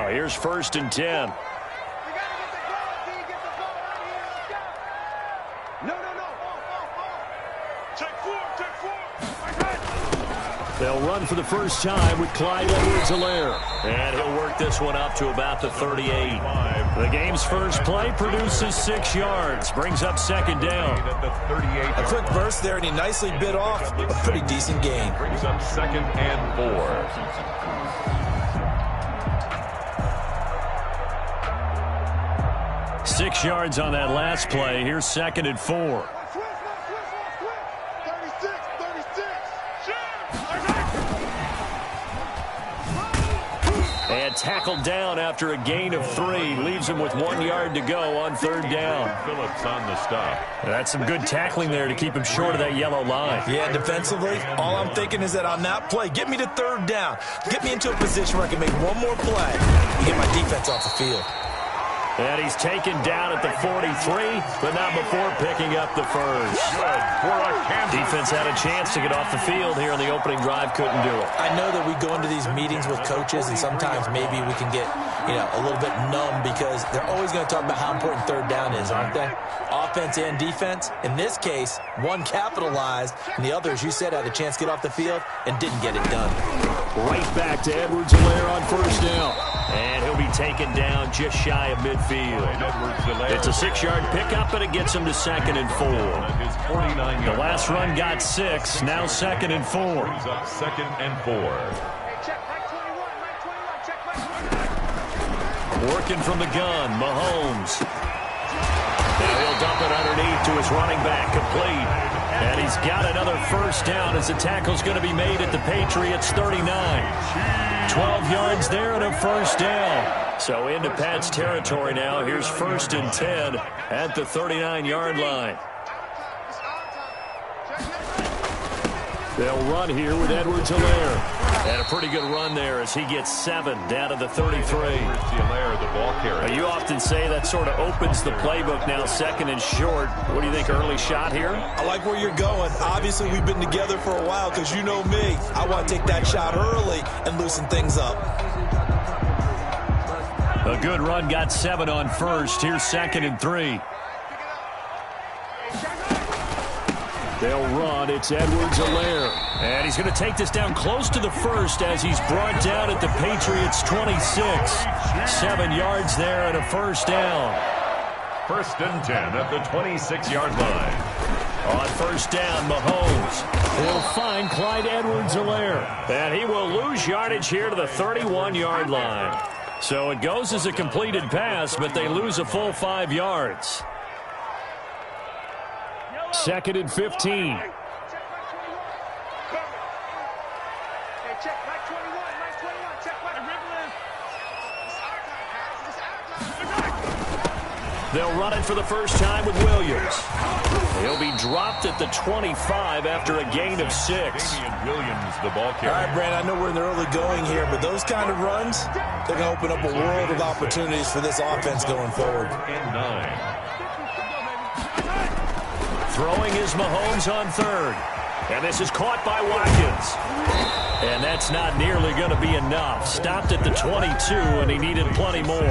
Here's 1st and 10. They'll run for the first time with Clyde Edwards-Helaire. And he'll work this one up to about the 38. The game's first play produces 6 yards. Brings up 2nd down. A quick burst there, and he nicely bit off a pretty decent gain. Brings up 2nd and 4. Six yards on that last play. Here's 2nd and 4. And tackled down after a gain of 3. Leaves him with 1 yard to go on 3rd down. Phillips on the stop. That's some good tackling there to keep him short of that yellow line. Yeah, defensively, all I'm thinking is that on that play, get me to 3rd down. Get me into a position where I can make one more play and get my defense off the field. And he's taken down at the 43, but not before picking up the first. Good for a Defense had a chance to get off the field here on the opening drive, couldn't do it. I know that we go into these meetings with coaches, and sometimes maybe we can get, a little bit numb because they're always going to talk about how important 3rd down is, aren't they? Offense and defense. In this case, one capitalized, and the other, as you said, had a chance to get off the field and didn't get it done. Right back to Edwards-Helaire on 1st down. And he'll be taken down just shy of midfield. It's a 6-yard pickup, but it gets him to 2nd and 4. The last run got 6, now 2nd and 4. Brings up 2nd and 4. Working from the gun, Mahomes. Now he'll dump it underneath to his running back, complete. And he's got another 1st down as the tackle's going to be made at the Patriots' 39. 12 yards there and a 1st down. So into Pat's territory now. Here's 1st and 10 at the 39-yard line. They'll run here with Edwards-Helaire. And a pretty good run there as he gets 7 down to the 33. Edwards-Helaire, the ball carrier. You often say that sort of opens the playbook now, 2nd and short. What do you think, early shot here? I like where you're going. Obviously, we've been together for a while because you know me. I want to take that shot early and loosen things up. A good run, got 7 on 1st. Here's 2nd and 3. They'll run. It's Edwards-Helaire. And he's going to take this down close to the 1st as he's brought down at the Patriots' 26. 7 yards there and a 1st down. 1st and 10 at the 26-yard line. On 1st down, Mahomes. He'll find Clyde Edwards-Helaire. And he will lose yardage here to the 31-yard line. So it goes as a completed pass, but they lose a full 5 yards. 2nd and 15. They'll run it for the first time with Williams. He'll be dropped at the 25 after a gain of 6. Williams, the ball carrier. All right, Brand, I know we're in the early going here, but those kind of runs, they're going to open up a world of opportunities for this offense going forward. And 9. Throwing is Mahomes on 3rd. And this is caught by Watkins. And that's not nearly going to be enough. Stopped at the 22, and he needed plenty more.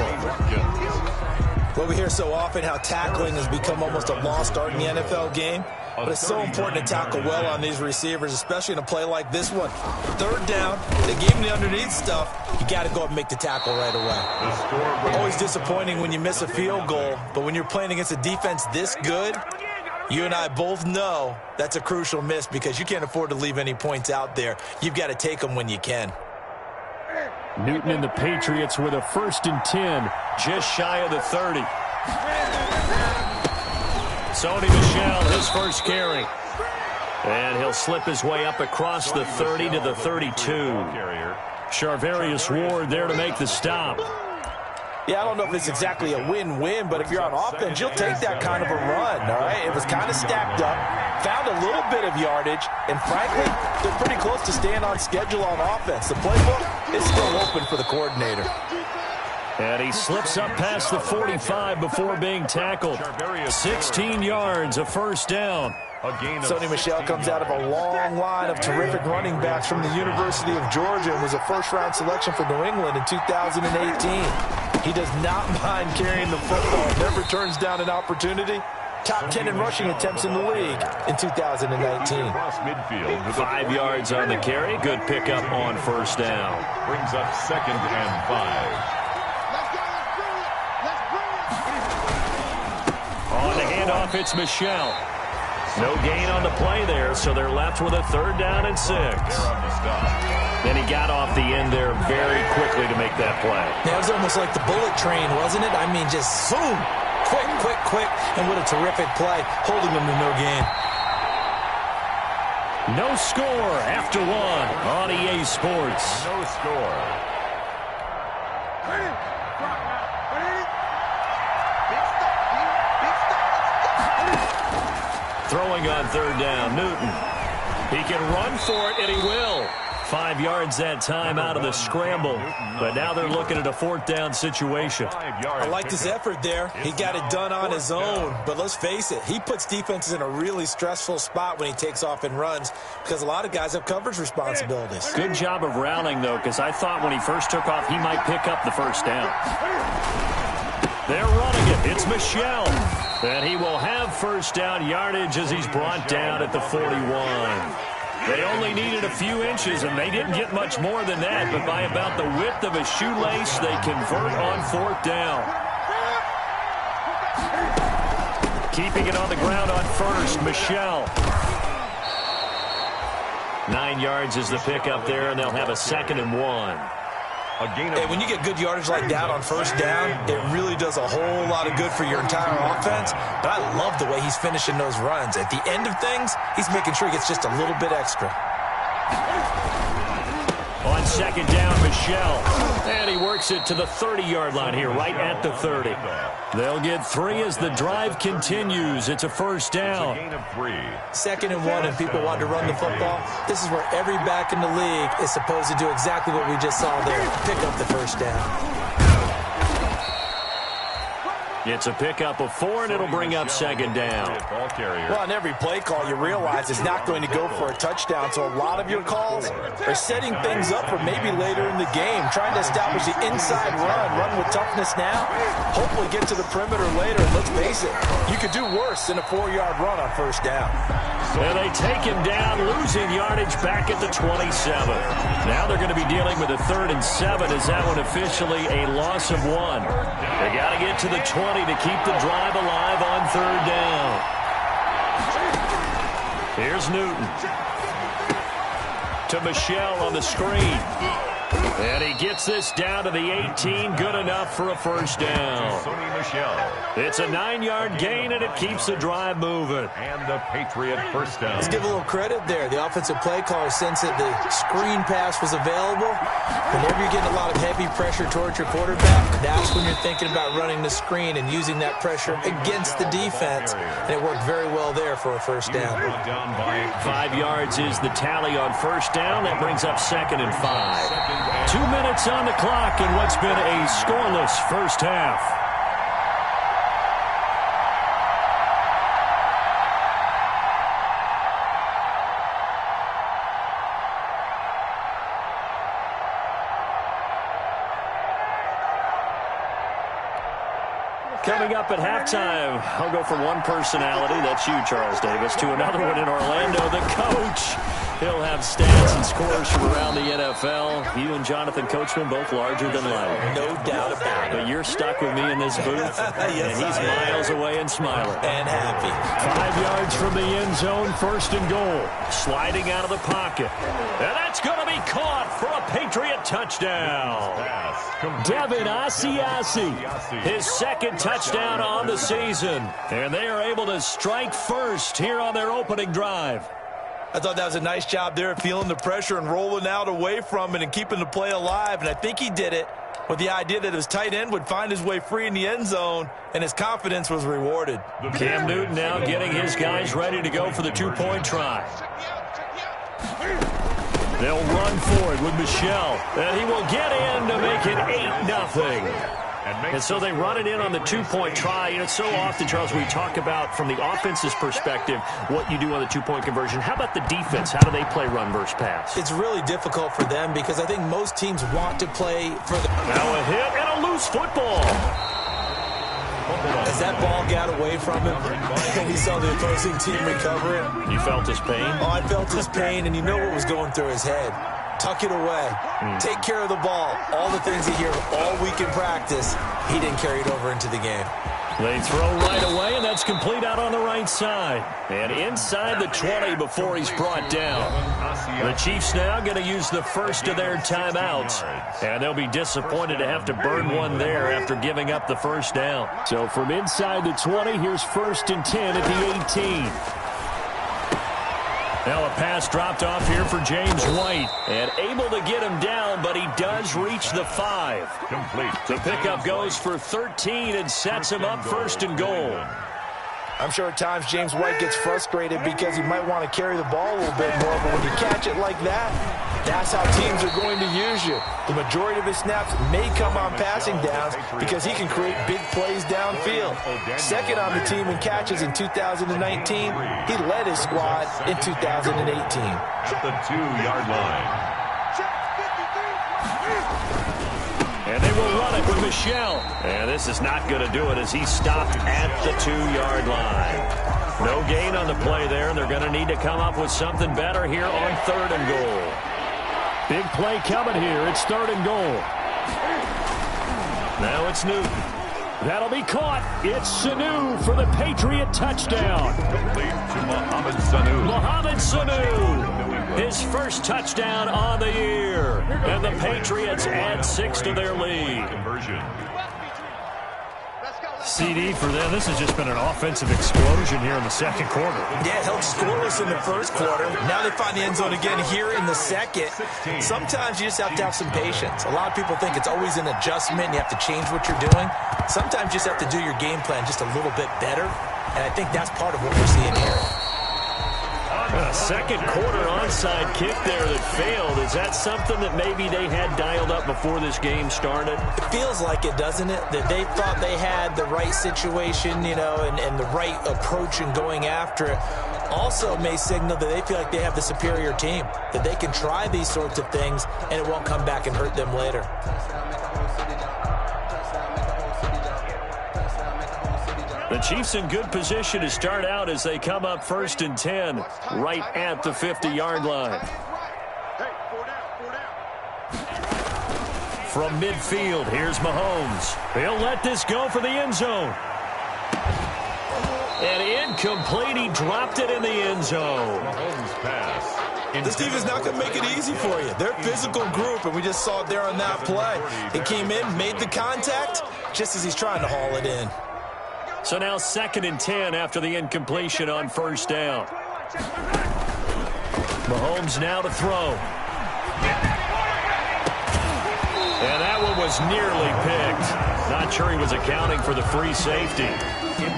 Well, we hear so often how tackling has become almost a lost art in the NFL game. But it's so important to tackle well on these receivers, especially in a play like this one. 3rd down, they gave him the underneath stuff. You got to go up and make the tackle right away. Always disappointing when you miss a field goal, but when you're playing against a defense this good, you and I both know that's a crucial miss because you can't afford to leave any points out there. You've got to take them when you can. Newton and the Patriots with a 1st and 10, just shy of the 30. Sony Michel, his first carry. And he'll slip his way up across the 30 to the 32. Charvarius Ward there to make the stop. Yeah, I don't know if it's exactly a win-win, but if you're on offense, you'll take that kind of a run, all right? It was kind of stacked up, found a little bit of yardage, and frankly, they're pretty close to staying on schedule on offense. The playbook is still open for the coordinator. And he slips up past the 45 before being tackled. 16 yards, a first down. Sony Michel comes out of a long line of terrific running backs from the University of Georgia and was a first-round selection for New England in 2018. He does not mind carrying the football, never turns down an opportunity. Top 10 in rushing attempts in the league in 2019. 5 yards on the carry. Good pickup on first down. Brings up 2nd and 5. On the handoff, it's Michel. No gain on the play there, so they're left with a 3rd down and 6. Then he got off the end there very quickly to make that play. That was almost like the bullet train, wasn't it? I mean, just boom, quick, and what a terrific play, holding them to no gain. No score after 1 on EA Sports. No score. Throwing on 3rd down, Newton. He can run for it, and he will. 5 yards that time out of the scramble. But now they're looking at a 4th down situation. I liked his effort there. He got it done on his own. But let's face it, he puts defenses in a really stressful spot when he takes off and runs because a lot of guys have coverage responsibilities. Good job of rallying, though, because I thought when he first took off, he might pick up the 1st down. They're running it. It's Michel. And he will have 1st down yardage as he's brought down at the 41. They only needed a few inches, and they didn't get much more than that. But by about the width of a shoelace, they convert on 4th down. Keeping it on the ground on 1st, Michel. 9 yards is the pickup there, and they'll have a 2nd and 1. Hey, when you get good yardage like that on 1st down, it really does a whole lot of good for your entire offense. But I love the way he's finishing those runs. At the end of things, he's making sure he gets just a little bit extra. On 2nd down, Michel. And he works it to the 30-yard line here, right at the 30. They'll get 3 as the drive continues. It's a 1st down. It's a gain of 3. 2nd and 1, and people want to run the football. This is where every back in the league is supposed to do exactly what we just saw there. Pick up the 1st down. It's a pickup of 4, and it'll bring up 2nd down. Well, on every play call, you realize it's not going to go for a touchdown, so a lot of your calls are setting things up for maybe later in the game, trying to establish the inside run with toughness now, hopefully get to the perimeter later. And let's face it, you could do worse than a 4-yard run on 1st down. And they take him down, losing yardage back at the 27. Now they're going to be dealing with a 3rd and 7. Is that one officially a loss of 1? They got to get to the 20 to keep the drive alive on 3rd down. Here's Newton. To Michel on the screen. And he gets this down to the 18. Good enough for a 1st down. Sony Michel. It's a 9-yard gain, and it keeps the drive moving. And the Patriot 1st down. Let's give a little credit there. The offensive play caller sensed that the screen pass was available. Whenever you're getting a lot of heavy pressure towards your quarterback, that's when you're thinking about running the screen and using that pressure against the defense. And it worked very well there for a 1st down. 5 yards is the tally on 1st down. That brings up 2nd and 5. 2 minutes on the clock in what's been a scoreless 1st half. Coming up at halftime, I'll go from one personality, that's you, Charles Davis, to another one in Orlando, the coach. He'll have stats and scores from around the NFL. You and Jonathan Coachman both larger than life. No doubt about it. But you're stuck with me in this booth, yes, and he's miles away and smiling. And happy. 5 yards from the end zone, 1st and goal. Sliding out of the pocket. And that's going to be caught for a Patriot touchdown. Devin Asiasi, his 2nd touchdown on the season. And they are able to strike first here on their opening drive. I thought that was a nice job there, feeling the pressure and rolling out away from it and keeping the play alive. And I think he did it with the idea that his tight end would find his way free in the end zone, and his confidence was rewarded. Cam Newton now getting his guys ready to go for the 2-point try. They'll run for it with Michel, and he will get in to make it 8-0. And so they run it in on the two-point try. And it's so often, Charles, we talk about from the offense's perspective what you do on the two-point conversion. How about the defense? How do they play run versus pass? It's really difficult for them because I think most teams want to play for the... Now a hit and a loose football. As that ball got away from him, and he saw the opposing team recover it. You felt his pain? Oh, I felt his pain, and you know what was going through his head. Tuck it away. Take care of the ball. All the things he hears all week in practice, he didn't carry it over into the game. They throw right away, and that's complete out on the right side. And inside the 20 before he's brought down. The Chiefs now going to use the first of their timeouts. And they'll be disappointed to have to burn one there after giving up the first down. So from inside the 20, here's 1st and 10 at the 18. Now a pass dropped off here for James White. And able to get him down, but he does reach the 5. Complete. The pickup goes for 13 and sets him up 1st and goal. I'm sure at times James White gets frustrated because he might want to carry the ball a little bit more, but when you catch it like that, that's how teams are going to use you. The majority of his snaps may come on passing downs because he can create big plays downfield. Second on the team in catches in 2019. He led his squad in 2018. At the 2-yard line. And they will run it with Michelle. And this is not going to do it as he's stopped at the 2-yard line. No gain on the play there, and they're going to need to come up with something better here on 3rd and goal. Big play coming here. It's 3rd and goal. Now it's Newton. That'll be caught. It's Sanu for the Patriot touchdown. Complete to Mohamed Sanu. Mohamed Sanu. His first touchdown on the year. And the Patriots add 6 to their lead. Conversion. CD for them. This has just been an offensive explosion here in the second quarter. Yeah, held scoreless in the first quarter. Now they find the end zone again here in the second. Sometimes you just have to have some patience. A lot of people think it's always an adjustment. You have to change what you're doing. Sometimes you just have to do your game plan just a little bit better. And I think that's part of what we're seeing here. A second quarter onside kick there that failed. Is that something that maybe they had dialed up before this game started? It feels like it, doesn't it? That they thought they had the right situation, you know, and the right approach in going after it. Also may signal that they feel like they have the superior team, that they can try these sorts of things and it won't come back and hurt them later. The Chiefs in good position to start out as they come up 1st and 10 right at the 50-yard line. From midfield, here's Mahomes. He'll let this go for the end zone. And incomplete. He dropped it in the end zone. Mahomes pass. This defense is not going to make it easy for you. They're a physical group, and we just saw it there on that play. He came in, made the contact, just as he's trying to haul it in. So now 2nd and 10 after the incompletion on 1st down. Mahomes now to throw. And that one was nearly picked. Not sure he was accounting for the free safety.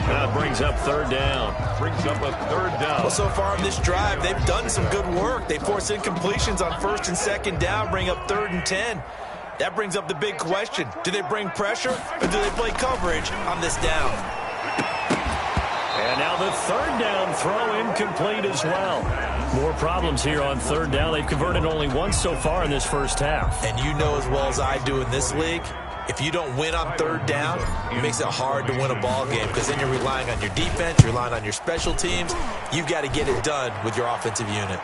That brings up 3rd down. Brings up a 3rd down. Well, so far in this drive, they've done some good work. They force incompletions on 1st and 2nd down, bring up 3rd and 10. That brings up the big question. Do they bring pressure, or do they play coverage on this down? And now the 3rd down throw incomplete as well. More problems here on 3rd down. They've converted only once so far in this first half. And you know as well as I do in this league, if you don't win on 3rd down, it makes it hard to win a ball game because then you're relying on your defense, you're relying on your special teams. You've got to get it done with your offensive unit.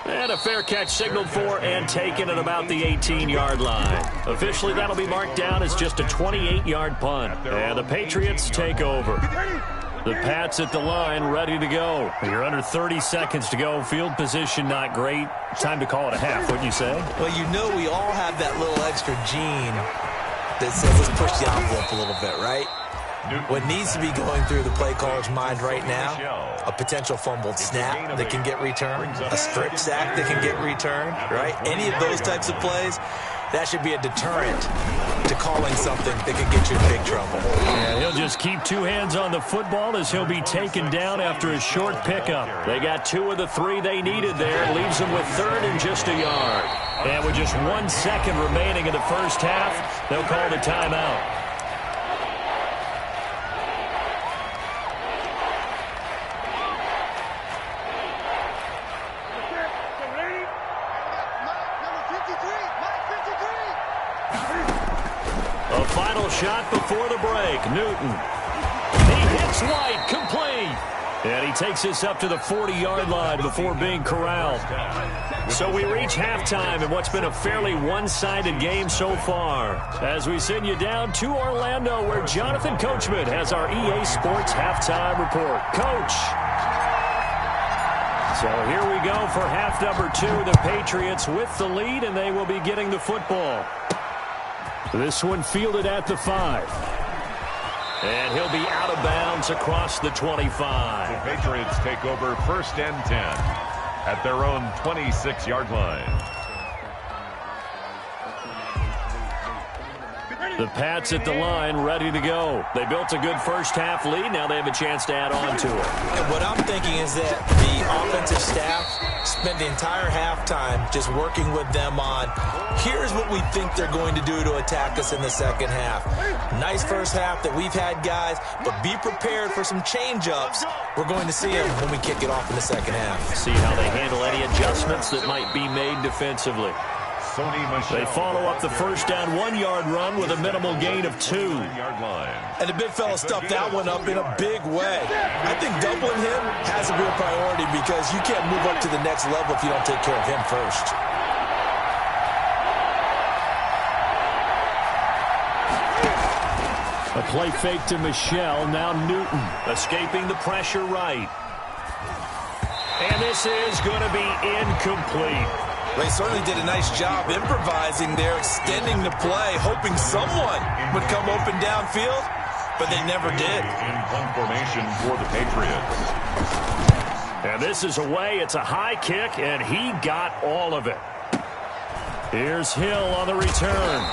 And a fair catch signaled for and taken at about the 18-yard line. Officially, that'll be marked down as just a 28-yard punt. And the Patriots take over. The Pats at the line, ready to go. You're under 30 seconds to go. Field position not great. Time to call it a half, wouldn't you say? Well, you know we all have that little extra gene that says let's push the envelope a little bit, right? What needs to be going through the play caller's mind right now, a potential fumbled snap that can get returned, a strip sack that can get returned, right? Any of those types of plays, that should be a deterrent to call calling something that could get you in big trouble. And he'll just keep two hands on the football as he'll be taken down after a short pickup. They got 2 of the 3 they needed there. Leaves them with 3rd and just a yard. And with just 1 second remaining in the first half, they'll call the timeout. A final shot before the break. Newton. He hits White. Complete. And he takes this up to the 40-yard line before being corralled. So we reach halftime in what's been a fairly one-sided game so far. As we send you down to Orlando, where Jonathan Coachman has our EA Sports halftime report. Coach. So here we go for half number 2. The Patriots with the lead, and they will be getting the football. This one fielded at the 5. And he'll be out of bounds across the 25. The Patriots take over 1st and 10 at their own 26-yard line. The Pats at the line, ready to go. They built a good first half lead. Now they have a chance to add on to it. And what I'm thinking is that the offensive staff spent the entire halftime just working with them on, here's what we think they're going to do to attack us in the second half. Nice first half that we've had, guys, but be prepared for some change-ups. We're going to see them when we kick it off in the second half. See how they handle any adjustments that might be made defensively. They follow up the first down 1-yard run with a minimal gain of 2. And the big fella stuffed that one up in a big way. I think doubling him has a real priority because you can't move up to the next level if you don't take care of him first. A play fake to Michelle. Now Newton escaping the pressure right. And this is going to be incomplete. They certainly did a nice job improvising there, extending the play, hoping someone would come open downfield, but they never did. In punt formation for the Patriots. And this is away. It's a high kick, and he got all of it. Here's Hill on the return.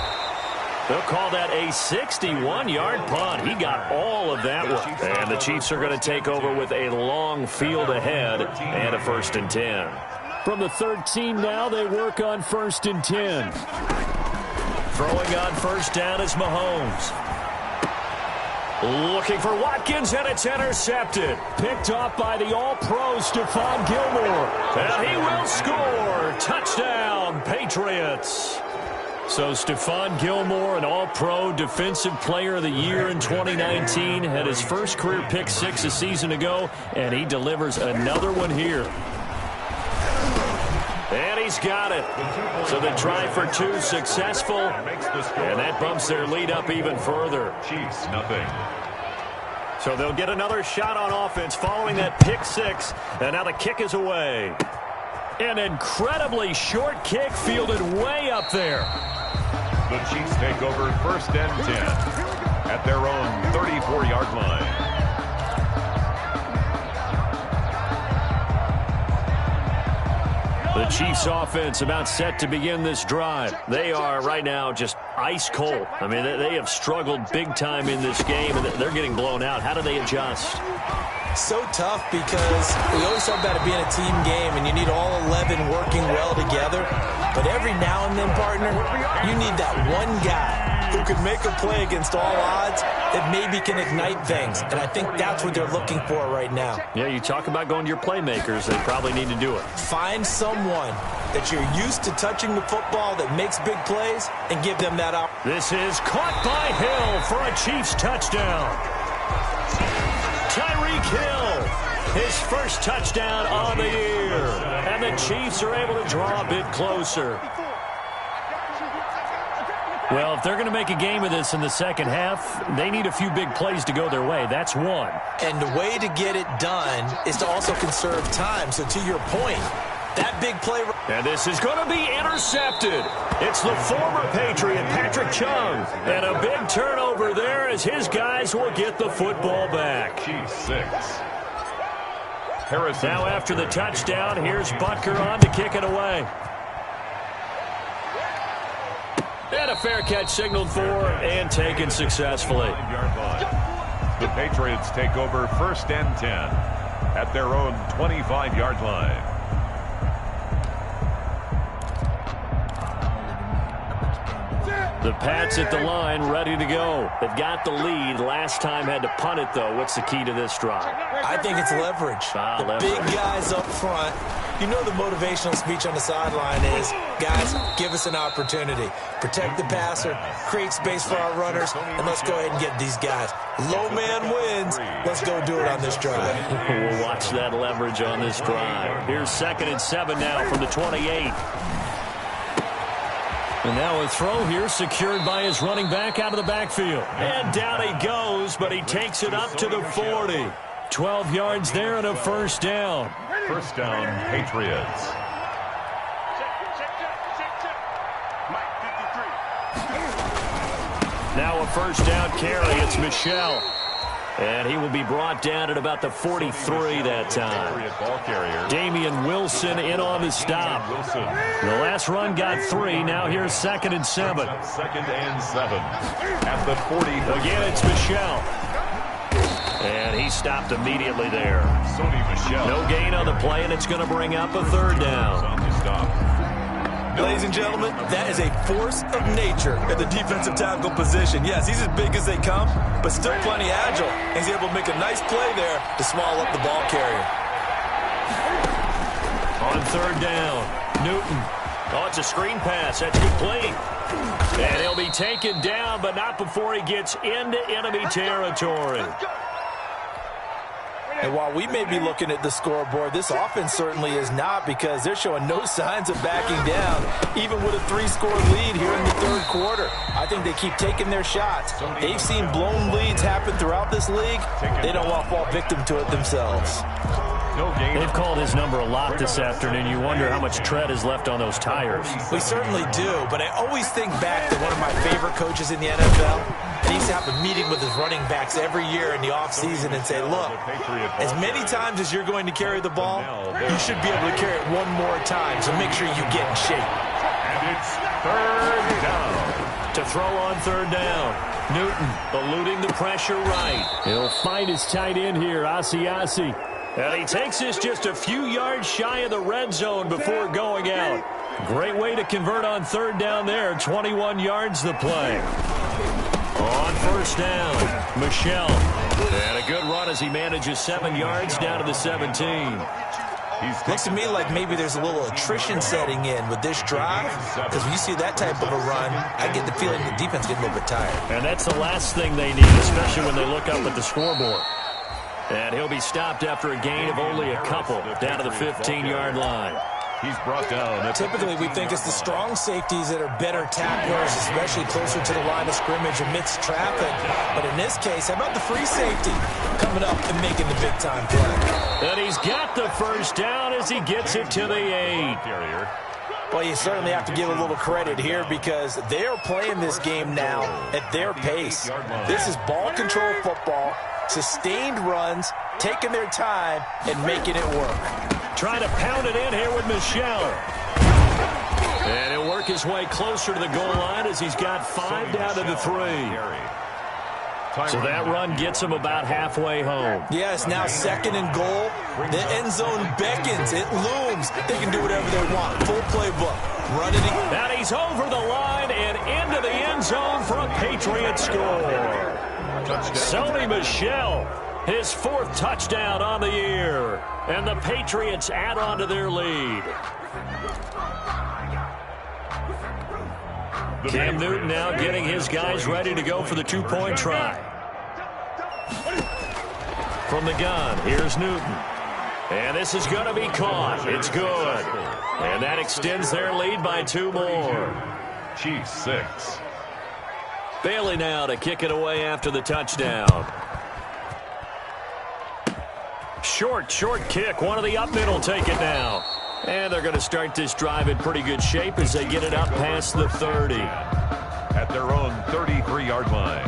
They'll call that a 61-yard punt. He got all of that one. And the Chiefs are going to take over with a long field ahead and a 1st and 10. From the 13 now, they work on 1st and 10. Throwing on first down is Mahomes. Looking for Watkins, and it's intercepted. Picked off by the All-Pro Stephon Gilmore. And he will score. Touchdown, Patriots. So Stephon Gilmore, an All-Pro Defensive Player of the Year in 2019, had his first career pick 6 a season ago, and he delivers another one here. And he's got it. So the try for 2 successful, and that bumps their lead up even further. Chiefs, nothing. So they'll get another shot on offense following that pick 6, and now the kick is away. An incredibly short kick fielded way up there. The Chiefs take over 1st and 10 at their own 34-yard line. The Chiefs offense about set to begin this drive. They are right now just ice cold. I mean, they have struggled big time in this game, and they're getting blown out. How do they adjust? So tough because we always talk about it being a team game, and you need all 11 working well together. But every now and then, partner, you need that one guy who can make a play against all odds that maybe can ignite things. And I think that's what they're looking for right now. Yeah, you talk about going to your playmakers. They probably need to do it. Find someone that you're used to touching the football that makes big plays and give them that opportunity. This is caught by Hill for a Chiefs touchdown. Tyreek Hill, his first touchdown on the year. And the Chiefs are able to draw a bit closer. Well, if they're going to make a game of this in the second half, they need a few big plays to go their way. That's one. And the way to get it done is to also conserve time. So to your point, that big play. And this is going to be intercepted. It's the former Patriot, Patrick Chung. And a big turnover there as his guys will get the football back. Chiefs 6. Harrison. Now after the touchdown, here's Butker on to kick it away. And a fair catch signaled for and taken successfully. The Patriots take over 1st and 10 at their own 25-yard line. The Pats at the line, ready to go. They've got the lead. Last time had to punt it, though. What's the key to this drive? I think it's leverage. The big guys up front. You know the motivational speech on the sideline is, guys, give us an opportunity. Protect the passer, create space for our runners, and let's go ahead and get these guys. Low man wins. Let's go do it on this drive. We'll watch that leverage on this drive. Here's 2nd and 7 now from the 28. And now a throw here secured by his running back out of the backfield. And down he goes, but he takes it up to the 40. 12 yards there and a 1st down. 1st down, Patriots. Now a 1st down carry. It's Michel. And he will be brought down at about the 43 that time. Damian Wilson in on the stop. The last run got 3. Now here's 2nd and 7. 2nd and 7 at the 40. Again, it's Michel. And he stopped immediately there. No gain on the play, and it's going to bring up a 3rd down. Ladies and gentlemen, that is a force of nature at the defensive tackle position. Yes, he's as big as they come, but still plenty agile. He's able to make a nice play there to swallow up the ball carrier. On 3rd down, Newton. Oh, it's a screen pass. That's complete. And he'll be taken down, but not before he gets into enemy territory. And while we may be looking at the scoreboard, this offense certainly is not, because they're showing no signs of backing down, even with a 3-score lead here in the 3rd quarter. I think they keep taking their shots. They've seen blown leads happen throughout this league. They don't want to fall victim to it themselves. They've called his number a lot this afternoon. You wonder how much tread is left on those tires. We certainly do, but I always think back to one of my favorite coaches in the NFL. And he used to have a meeting with his running backs every year in the offseason and say, look, as many times as you're going to carry the ball, you should be able to carry it one more time, so make sure you get in shape. And it's 3rd down. To throw on 3rd down, Newton eluding the pressure right. He'll find his tight end here, Asiasi. And he takes this just a few yards shy of the red zone before going out. Great way to convert on 3rd down there. 21 yards the play. On 1st down, Michel. And a good run as he manages 7 yards down to the 17. Looks to me like maybe there's a little attrition setting in with this drive, because when you see that type of a run, I get the feeling the defense getting a little bit tired. And that's the last thing they need, especially when they look up at the scoreboard. And he'll be stopped after a gain of only a couple down to the 15-yard line. He's brought down. Typically, we think it's the strong safeties that are better tacklers, especially closer to the line of scrimmage amidst traffic. But in this case, how about the free safety coming up and making the big-time play? And he's got the 1st down as he gets it to the 8. Well, you certainly have to give a little credit here, because they are playing this game now at their pace. This is ball control football, sustained runs, taking their time, and making it work. Trying to pound it in here with Michel. And he'll work his way closer to the goal line as he's got 5 down to the 3. So that run gets him about halfway home. Yes, now 2nd and goal. The end zone beckons. It looms. They can do whatever they want. Full playbook. Run it. And he's over the line and into the end zone for a Patriot score. Sony Michel, his 4th touchdown on the year. And the Patriots add on to their lead. Cam Newton now getting his guys ready to go for the 2-point try. From the gun, here's Newton. And this is going to be caught. It's good. And that extends their lead by 2 more. Chiefs 6. Bailey now to kick it away after the touchdown. Short kick. One of the up middle take it now. And they're going to start this drive in pretty good shape as they get it up past the 30. At their own 33-yard line.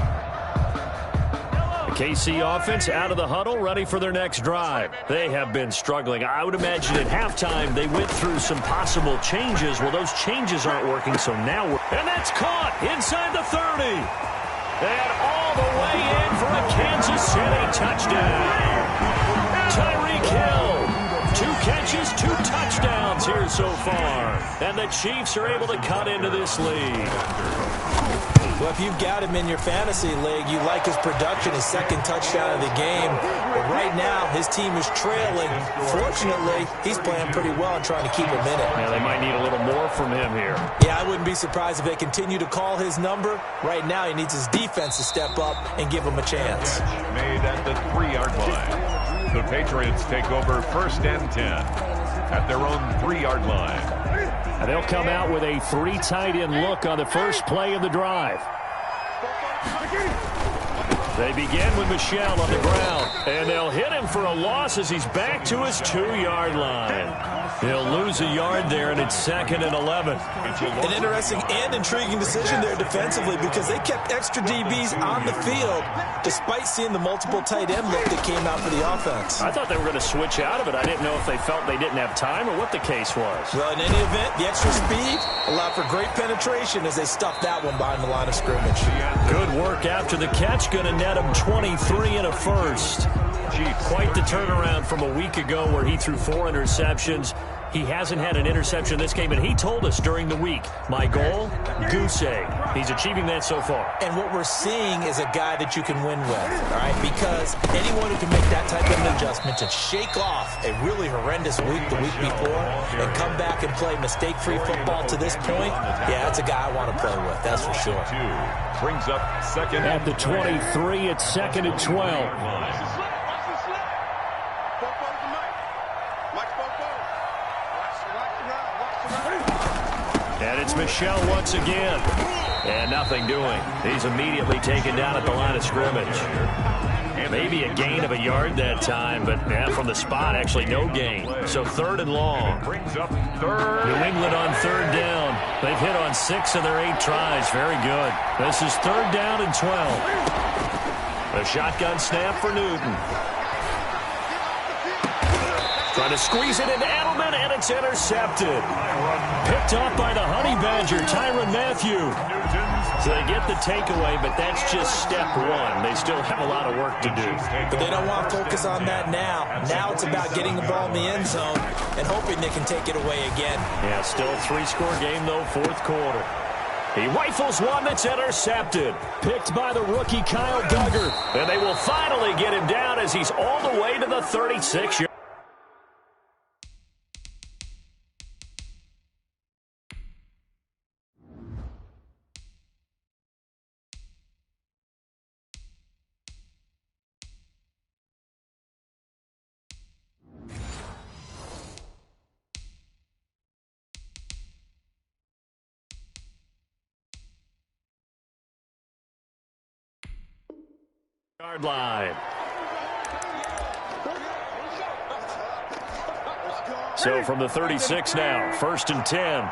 The KC offense out of the huddle, ready for their next drive. They have been struggling. I would imagine at halftime they went through some possible changes. Well, those changes aren't working, so now and that's caught inside the 30. And all the way in for a Kansas City touchdown. Tyreek Hill, 2 catches, 2 touchdowns here so far. And the Chiefs are able to cut into this lead. Well, if you've got him in your fantasy league, you like his production, his second touchdown of the game. But right now, his team is trailing. Fortunately, he's playing pretty well and trying to keep him in it. Yeah, they might need a little more from him here. Yeah, I wouldn't be surprised if they continue to call his number. Right now, he needs his defense to step up and give him a chance. Made at the 3-yard line. The Patriots take over 1st and 10 at their own 3-yard line. And they'll come out with a 3 tight end look on the first play of the drive. They begin with Michel on the ground, and they'll hit him for a loss as he's back to his 2-yard line. He'll lose a yard there, and it's 2nd and 11. An interesting and intriguing decision there defensively because they kept extra DBs on the field despite seeing the multiple tight end look that came out for the offense. I thought they were going to switch out of it. I didn't know if they felt they didn't have time or what the case was. Well, in any event, the extra speed allowed for great penetration as they stuffed that one behind the line of scrimmage. Good work after the catch. Going to net him 23 and a first. Quite the turnaround from a week ago where he threw 4 interceptions. He hasn't had an interception this game, and he told us during the week, my goal, goose egg. He's achieving that so far. And what we're seeing is a guy that you can win with, all right? Because anyone who can make that type of an adjustment to shake off a really horrendous week the week before and come back and play mistake-free football to this point, yeah, that's a guy I want to play with, that's for sure. Brings up 2nd at the 23, it's 2nd and 12. And it's Michel once again. And nothing doing. He's immediately taken down at the line of scrimmage. Maybe a gain of a yard that time, but yeah, from the spot, actually no gain. So 3rd and long. New England on 3rd down. They've hit on 6 of their 8 tries. Very good. This is 3rd down and 12. A shotgun snap for Newton. Trying to squeeze it into Edelman, and it's intercepted. Picked off by the Honey Badger, Tyrann Mathieu. So they get the takeaway, but that's just step 1. They still have a lot of work to do. But they don't want to focus on that now. Now it's about getting the ball in the end zone and hoping they can take it away again. Yeah, still a 3-score game, though, 4th quarter. He rifles one that's intercepted. Picked by the rookie Kyle Duggar. And they will finally get him down as he's all the way to the 36-yard. Yard line. So from the 36 now, 1st and 10.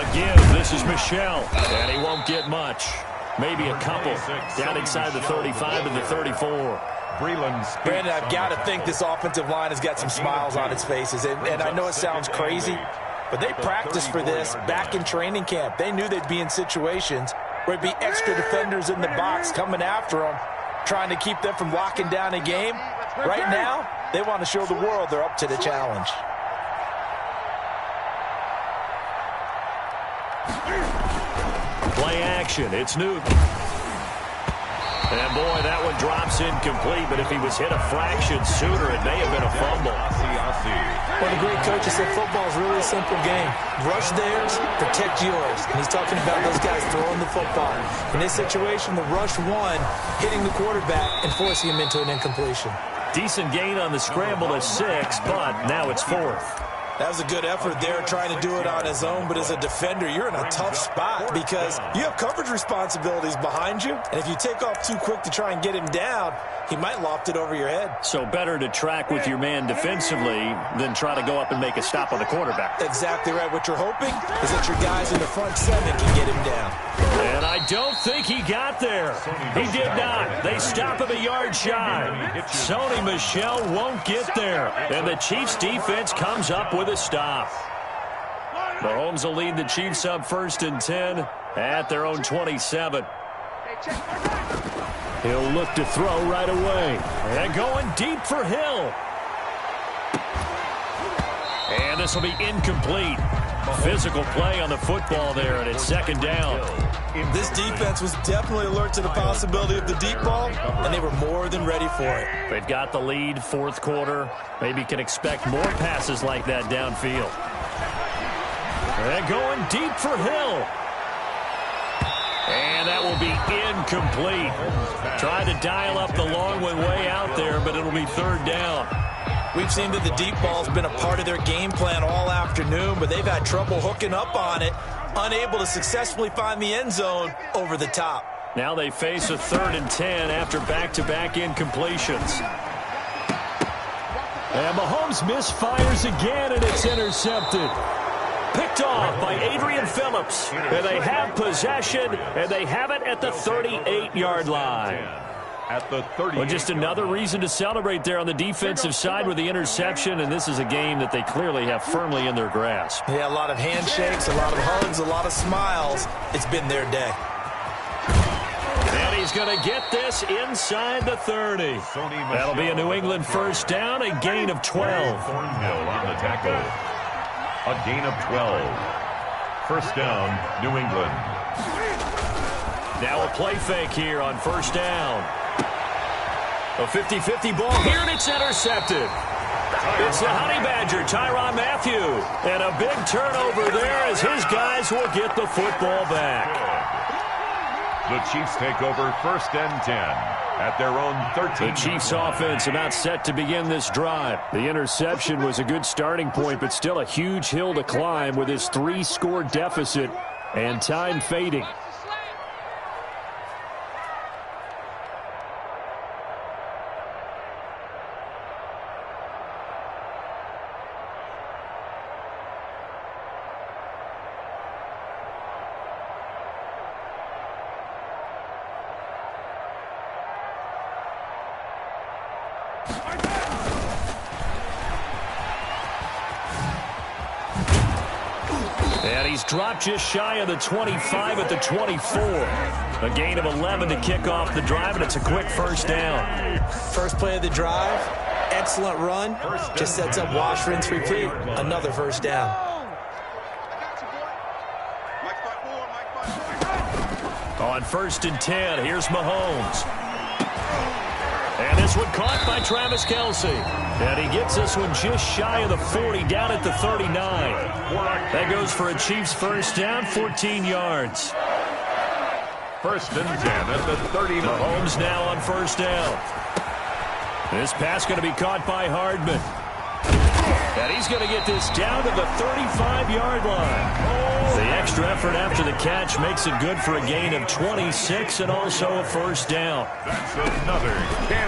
Again, this is Michel, and he won't get much. Maybe a couple down inside the 35 to the 34. Brandon, I've got to think this offensive line has got some smiles on its faces. And I know it sounds crazy, but they practiced for this back in training camp. They knew they'd be in situations where it'd be extra defenders in the box coming after them, trying to keep them from locking down a game. Right now, they want to show the world they're up to the challenge. Play action. It's Newton. And, boy, that one drops incomplete, but if he was hit a fraction sooner, it may have been a fumble. Well, the great coach has said football is really a simple game. Rush theirs, protect yours. And he's talking about those guys throwing the football. In this situation, the rush one, hitting the quarterback and forcing him into an incompletion. Decent gain on the scramble at 6, but now it's 4th. That was a good effort there, trying to do it on his own. But as a defender, you're in a tough spot because you have coverage responsibilities behind you. And if you take off too quick to try and get him down, he might loft it over your head. So better to track with your man defensively than try to go up and make a stop on the quarterback. Exactly right. What you're hoping is that your guys in the front seven can get him down. And I don't think he got there. He did not. They stop him a yard shy. Sony Michel won't get there. And the Chiefs defense comes up with a stop. Mahomes will lead the Chiefs up 1st and 10 at their own 27. He'll look to throw right away. And going deep for Hill. And this will be incomplete. Physical play on the football there, and it's 2nd down. This defense was definitely alert to the possibility of the deep ball, and they were more than ready for it. They've got the lead, 4th quarter. Maybe can expect more passes like that downfield. And going deep for Hill. And that will be incomplete. Tried to dial up the long one way out there, but it'll be 3rd down. We've seen that the deep ball's been a part of their game plan all afternoon, but they've had trouble hooking up on it, unable to successfully find the end zone over the top. Now they face a 3rd and 10 after back-to-back incompletions. And Mahomes misfires again, and it's intercepted. Picked off by Adrian Phillips. And they have possession, and they have it at the 38-yard line. At the 30. Well, just another reason to celebrate there on the defensive side with the interception, and this is a game that they clearly have firmly in their grasp. Yeah, a lot of handshakes, a lot of hugs, a lot of smiles. It's been their day. And he's going to get this inside the 30. That'll be a New England 1st down, a gain of 12. Thornhill on the tackle. A gain of 12. 1st down, New England. Now a play fake here on 1st down. A 50-50 ball here, and it's intercepted. It's the Honey Badger, Tyrann Mathieu. And a big turnover there as his guys will get the football back. The Chiefs take over 1st and 10 at their own 13. The Chiefs offense about set to begin this drive. The interception was a good starting point, but still a huge hill to climb with his 3-score deficit and time fading. And he's dropped just shy of the 25 at the 24. A gain of 11 to kick off the drive, and it's a quick 1st down. First play of the drive, excellent run. Just sets up wash, rinse, repeat. Another 1st down. On 1st and 10, here's Mahomes. And this one caught by Travis Kelce. And he gets this one just shy of the 40, down at the 39. That goes for a Chiefs 1st down, 14 yards. 1st and 10 at the 39. Mahomes now on 1st down. This pass going to be caught by Hardman. And he's going to get this down to the 35-yard line. The extra effort after the catch makes it good for a gain of 26 and also a 1st down. That's another.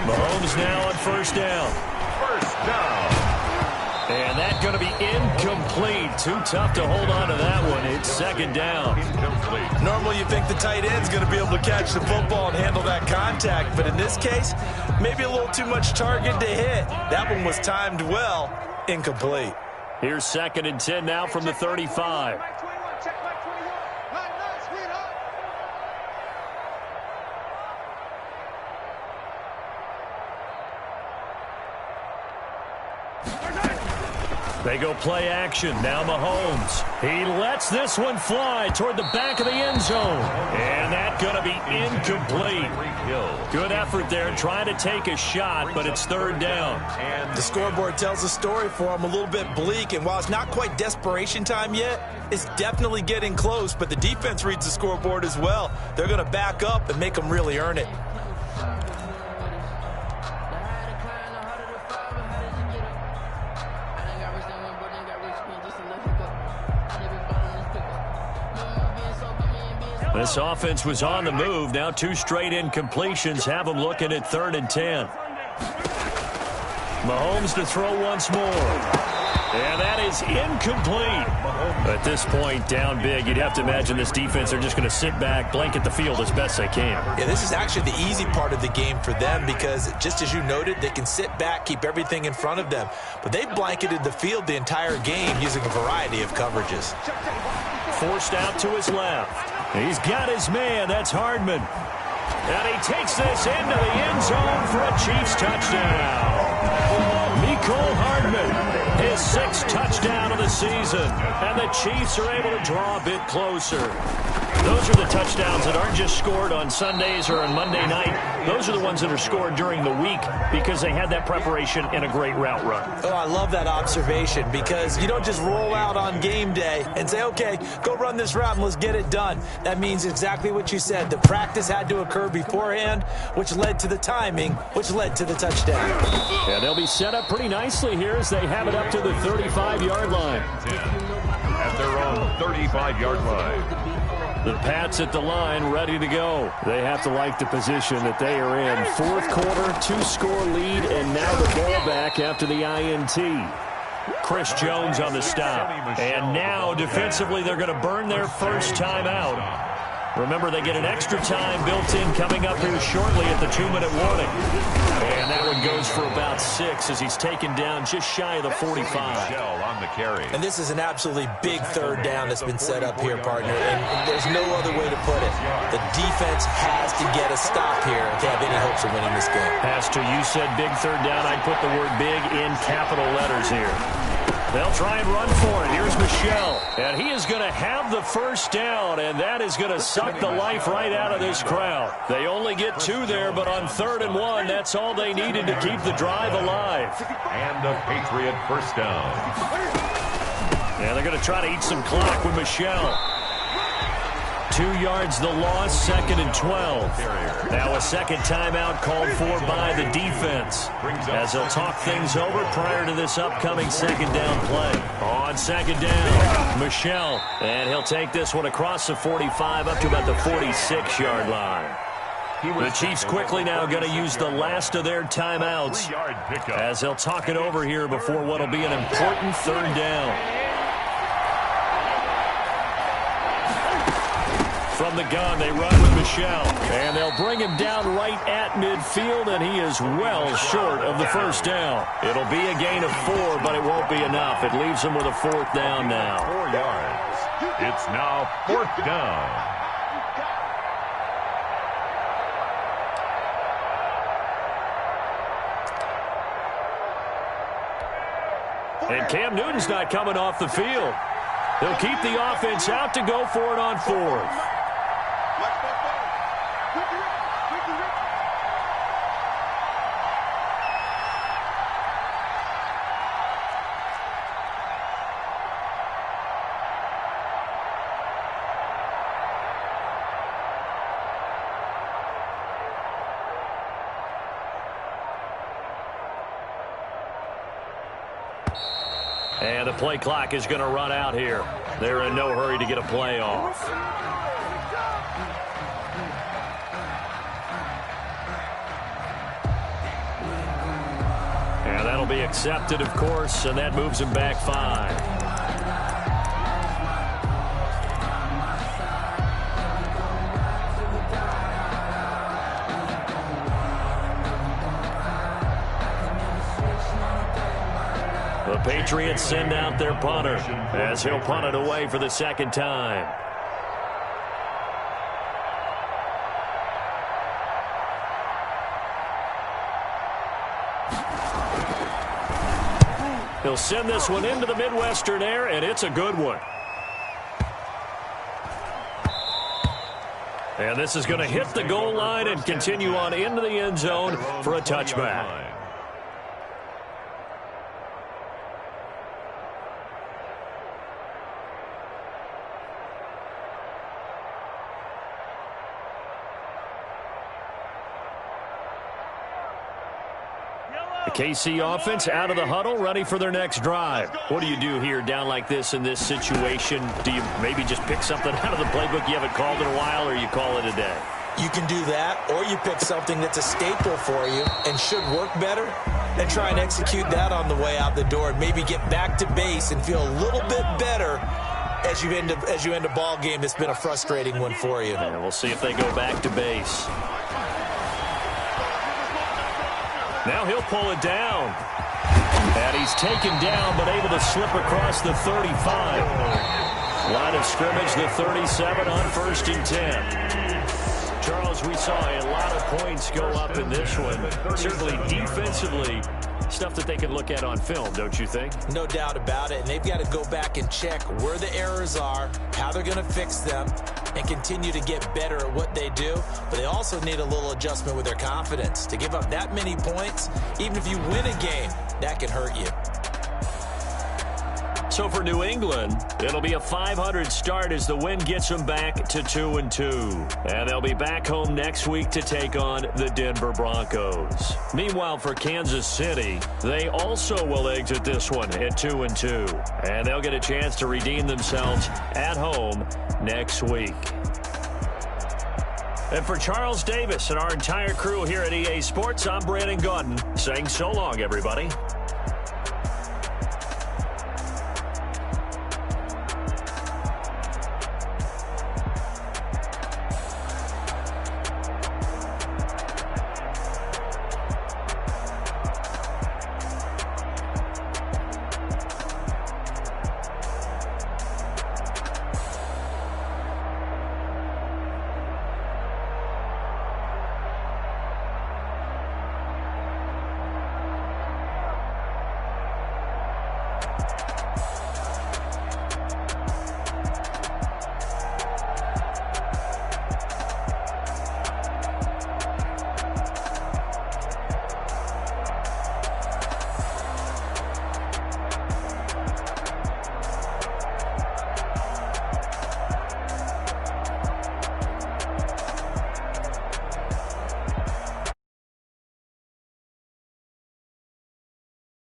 Mahomes now on 1st down. 1st down. And that's going to be incomplete. Too tough to hold on to that one. It's 2nd down. Incomplete. Normally you think the tight end's going to be able to catch the football and handle that contact, but in this case, maybe a little too much target to hit. That one was timed well. Incomplete. Here's 2nd and 10 now from the 35. They go play action. Now Mahomes. He lets this one fly toward the back of the end zone. And that's going to be incomplete. Good effort there trying to take a shot, but it's 3rd down. The scoreboard tells a story for him, a little bit bleak, and while it's not quite desperation time yet, it's definitely getting close, but the defense reads the scoreboard as well. They're going to back up and make them really earn it. This offense was on the move. Now 2 straight incompletions have them looking at 3rd and 10. Mahomes to throw once more. And that is incomplete. At this point, down big, you'd have to imagine this defense, they're just going to sit back, blanket the field as best they can. Yeah, this is actually the easy part of the game for them because, just as you noted, they can sit back, keep everything in front of them. But they blanketed the field the entire game using a variety of coverages. Forced out to his left. He's got his man. That's Hardman. And he takes this into the end zone for a Chiefs touchdown. Mecole Hardman, his 6th touchdown of the season. And the Chiefs are able to draw a bit closer. Those are the touchdowns that aren't just scored on Sundays or on Monday night. Those are the ones that are scored during the week because they had that preparation and a great route run. Oh, I love that observation because you don't just roll out on game day and say, okay, go run this route and let's get it done. That means exactly what you said. The practice had to occur beforehand, which led to the timing, which led to the touchdown. Yeah, they'll be set up pretty nicely here as they have it up to the 35-yard line. At their own 35-yard line. The Pats at the line, ready to go. They have to like the position that they are in. 4th quarter, 2-score lead, and now the ball back after the INT. Chris Jones on the stop. And now, defensively, they're going to burn their first timeout. Remember, they get an extra time built in coming up here shortly at the 2-minute warning. And that one goes for about 6 as he's taken down just shy of the 45. On the carry. And this is an absolutely big 3rd down that's been set up here, partner. And there's no other way to put it. The defense has to get a stop here if they have any hopes of winning this game. Pastor, you said big 3rd down. I'd put the word big in capital letters here. They'll try and run for it. Here's Michel. And he is going to have the first down, and that is going to suck the life right out of this crowd. They only get 2 there, but on 3rd and 1, that's all they needed to keep the drive alive. And a Patriot first down. Yeah, they're going to try to eat some clock with Michel. 2 yards the loss, 2nd and 12. Now a second timeout called for by the defense as they'll talk things over prior to this upcoming 2nd down play. On 2nd down, Michel, and he'll take this one across the 45 up to about the 46-yard line. The Chiefs quickly now going to use the last of their timeouts as they'll talk it over here before what will be an important 3rd down. From the gun, they run with Michel, and they'll bring him down right at midfield, and he is well short of the first down. It'll be a gain of 4, but it won't be enough. It leaves him with a 4th down now. 4 yards. It's now 4th down. And Cam Newton's not coming off the field. They'll keep the offense out to go for it on 4th. And the play clock is going to run out here. They're in no hurry to get a play off. And that'll be accepted, of course, and that moves him back 5. The Patriots send out their punter as he'll punt it away for the 2nd time. He'll send this one into the Midwestern air, and it's a good one. And this is going to hit the goal line and continue on into the end zone for a touchback. The KC offense out of the huddle, ready for their next drive. What do you do here down like this in this situation? Do you maybe just pick something out of the playbook you haven't called in a while, or you call it a day? You can do that, or you pick something that's a staple for you and should work better and try and execute that on the way out the door and maybe get back to base and feel a little bit better as you end a ball game that's been a frustrating one for you. And we'll see if they go back to base. Now he'll pull it down. And he's taken down, but able to slip across the 35. Line of scrimmage, the 37 on 1st and 10. Charles, we saw a lot of points go up in this one. Certainly defensively, stuff that they can look at on film, don't you think? No doubt about it. And they've got to go back and check where the errors are, how they're going to fix them, and continue to get better at what they do. But they also need a little adjustment with their confidence. To give up that many points, even if you win a game, that can hurt you. So for New England, it'll be a 500 start as the win gets them back to 2-2. And they'll be back home next week to take on the Denver Broncos. Meanwhile, for Kansas City, they also will exit this one at 2-2. And they'll get a chance to redeem themselves at home next week. And for Charles Davis and our entire crew here at EA Sports, I'm Brandon Gaudin saying so long, everybody.